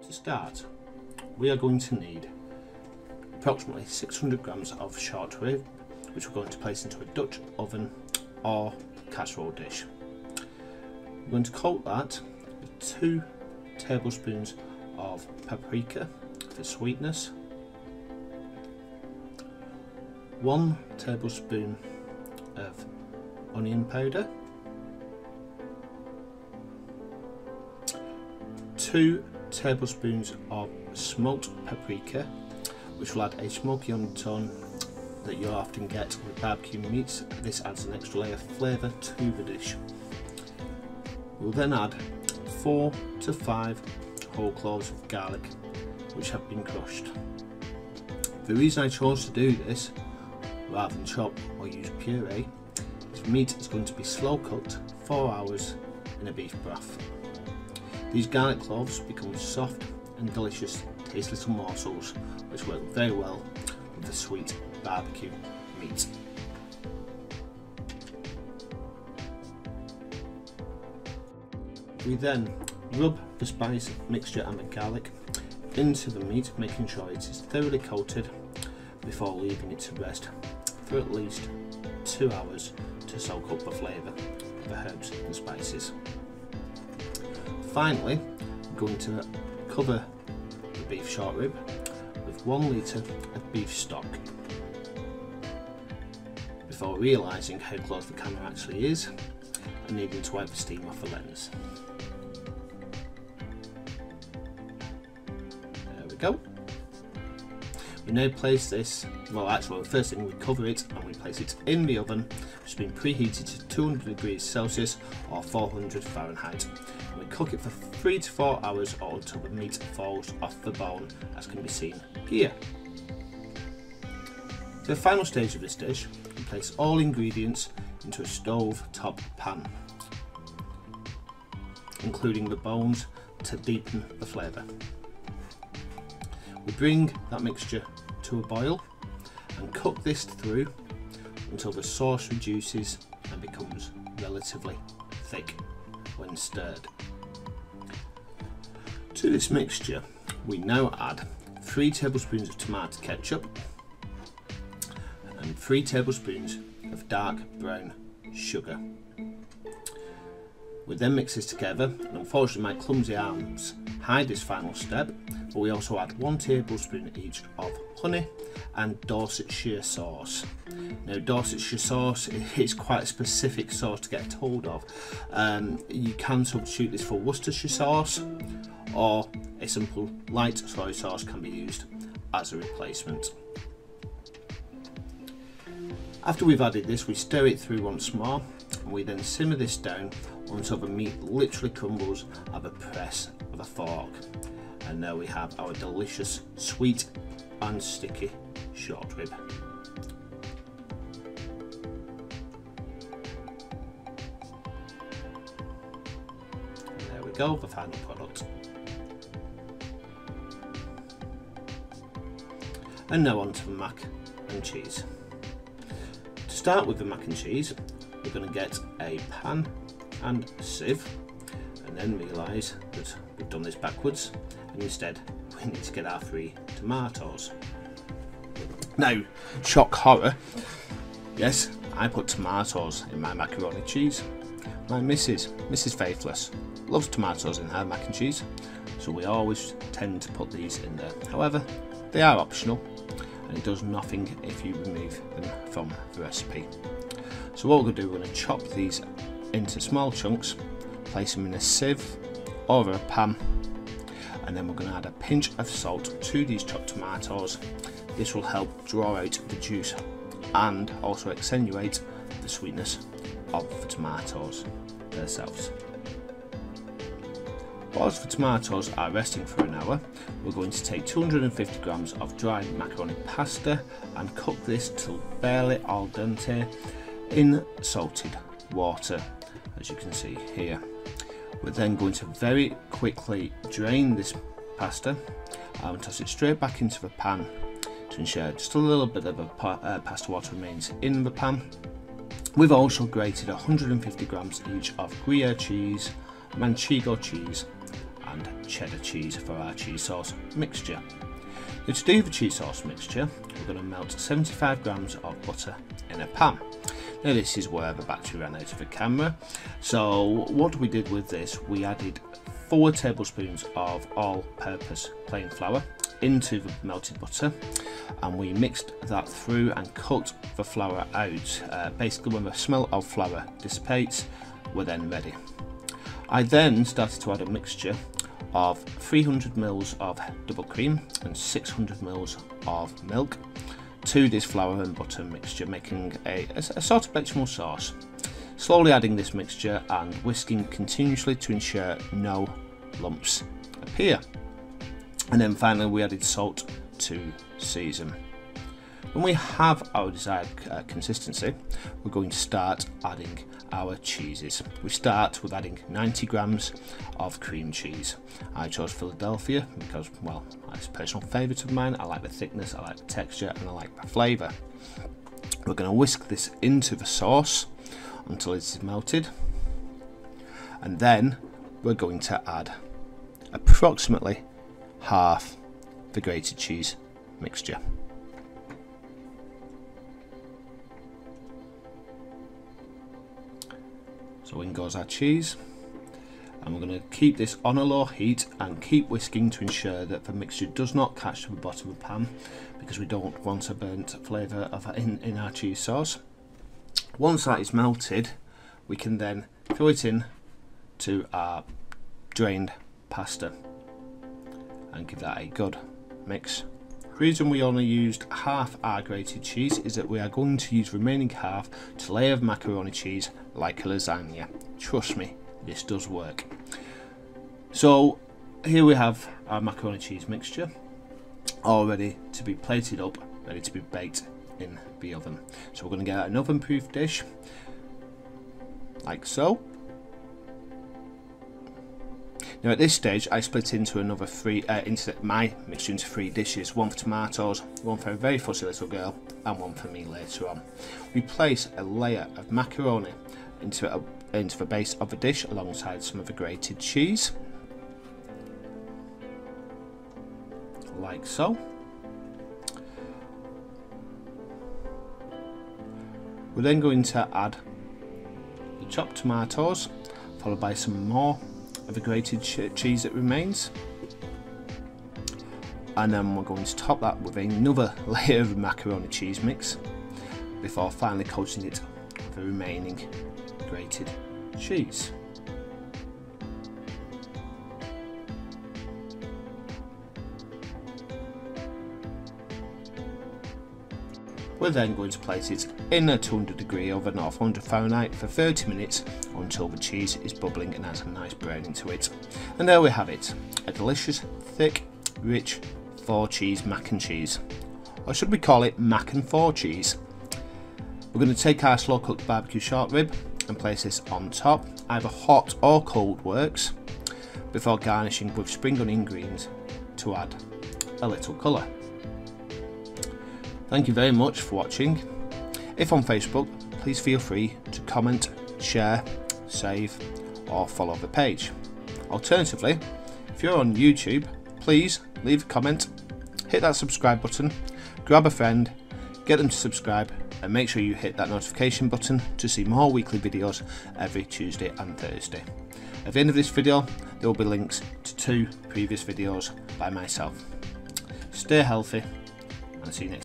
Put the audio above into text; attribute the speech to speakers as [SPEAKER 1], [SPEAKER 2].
[SPEAKER 1] To start, we are going to need approximately 600 grams of short rib, which we're going to place into a Dutch oven or casserole dish. We're going to coat that with 2 tablespoons of paprika for sweetness, 1 tablespoon of onion powder, 2 tablespoons of smoked paprika, which will add a smoky undertone that you'll often get with barbecue meats. This adds an extra layer of flavour to the dish. We'll then add 4 to 5 whole cloves of garlic, which have been crushed. The reason I chose to do this rather than chop or use puree is the meat is going to be slow cooked 4 hours in a beef broth. These garlic cloves become soft and delicious, taste little morsels which work very well with the sweet barbecue meat. We then rub the spice mixture and the garlic into the meat, making sure it is thoroughly coated before leaving it to rest for at least 2 hours to soak up the flavour of the herbs and spices. Finally, we're going to cover the beef short rib with 1 litre of beef stock before realising how close the camera actually is and needing to wipe the steam off the lens. There we go. We now place this, well actually the first thing we cover it and we place it in the oven, which has been preheated to 200 degrees Celsius or 400 Fahrenheit. And we cook it for 3 to 4 hours or until the meat falls off the bone, as can be seen here. For the final stage of this dish, we place all ingredients into a stove top pan, including the bones to deepen the flavour. We bring that mixture to a boil and cook this through until the sauce reduces and becomes relatively thick when stirred. To this mixture we now add 3 tablespoons of tomato ketchup and 3 tablespoons of dark brown sugar. We then mix this together, and unfortunately my clumsy arms hide this final step, but we also add 1 tablespoon each of honey and Dorsetshire sauce. Now Dorsetshire sauce is quite a specific sauce to get hold of. You can substitute this for Worcestershire sauce, or a simple light soy sauce can be used as a replacement. After we've added this, we stir it through once more, and we then simmer this down until the meat literally crumbles at the press of a fork. And now we have our delicious, sweet and sticky short rib. And there we go, the final product. And now on to the mac and cheese. To start with the mac and cheese, we're going to get a pan and a sieve, and then realise that we've done this backwards, and instead we need to get our 3 tomatoes. Now, shock horror, yes, I put tomatoes in my macaroni cheese. My Mrs Faithless, loves tomatoes in her mac and cheese, so we always tend to put these in there. However, they are optional, and it does nothing if you remove them from the recipe. So what we're going to do, we're going to chop these into small chunks, place them in a sieve over a pan, and then we're going to add a pinch of salt to these chopped tomatoes. This will help draw out the juice and also accentuate the sweetness of the tomatoes themselves. Whilst the tomatoes are resting for an hour, we're going to take 250 grams of dry macaroni pasta and cook this till barely al dente in salted water, as you can see here. We're then going to very quickly drain this pasta and toss it straight back into the pan to ensure just a little bit of pasta water remains in the pan. We've also grated 150 grams each of Gruyere cheese, Manchego cheese and cheddar cheese for our cheese sauce mixture. Now, to do the cheese sauce mixture, we're going to melt 75 grams of butter in a pan. Now this is where the battery ran out of the camera, so what we did with this, we added 4 tablespoons of all-purpose plain flour into the melted butter, and we mixed that through and cooked the flour out. Basically when the smell of flour dissipates, we're then ready. I then started to add a mixture of 300 ml of double cream and 600 ml of milk to this flour and butter mixture, making a sort of bechamel sauce. Slowly adding this mixture and whisking continuously to ensure no lumps appear. And then finally we added salt to season. When we have our desired consistency, we're going to start adding our cheeses. We start with adding 90 grams of cream cheese. I chose Philadelphia because, well, it's a personal favourite of mine. I like the thickness, I like the texture, and I like the flavour. We're going to whisk this into the sauce until it's melted, and then we're going to add approximately half the grated cheese mixture. So in goes our cheese, and we're going to keep this on a low heat and keep whisking to ensure that the mixture does not catch to the bottom of the pan, because we don't want a burnt flavour in our cheese sauce. Once that is melted, we can then throw it in to our drained pasta and give that a good mix. The reason we only used half our grated cheese is that we are going to use the remaining half to layer the macaroni cheese like a lasagna. Trust me, this does work. So here we have our macaroni cheese mixture, all ready to be plated up, ready to be baked in the oven. So we're going to get an oven proof dish like so. Now at this stage I split into my mixture into 3 dishes, one for tomatoes, one for a very fussy little girl, and one for me later on. We place a layer of macaroni into the base of the dish alongside some of the grated cheese, like so. We're then going to add the chopped tomatoes, followed by some more of the grated cheese that remains, and then we're going to top that with another layer of macaroni cheese mix before finally coating it with the remaining grated cheese. We're then going to place it in a 200-degree oven or 400 Fahrenheit for 30 minutes until the cheese is bubbling and has a nice browning to it. And there we have it, a delicious, thick, rich 4-cheese mac and cheese. Or should we call it mac and 4 cheese? We're going to take our slow cooked barbecue short rib and place this on top, either hot or cold works, before garnishing with spring onion greens to add a little colour. Thank you very much for watching. If on Facebook, please feel free to comment, share, save, or follow the page. Alternatively, if you're on YouTube, please leave a comment, hit that subscribe button, grab a friend, get them to subscribe, and make sure you hit that notification button to see more weekly videos every Tuesday and Thursday. At the end of this video, there will be links to 2 previous videos by myself. Stay healthy, and see you next time.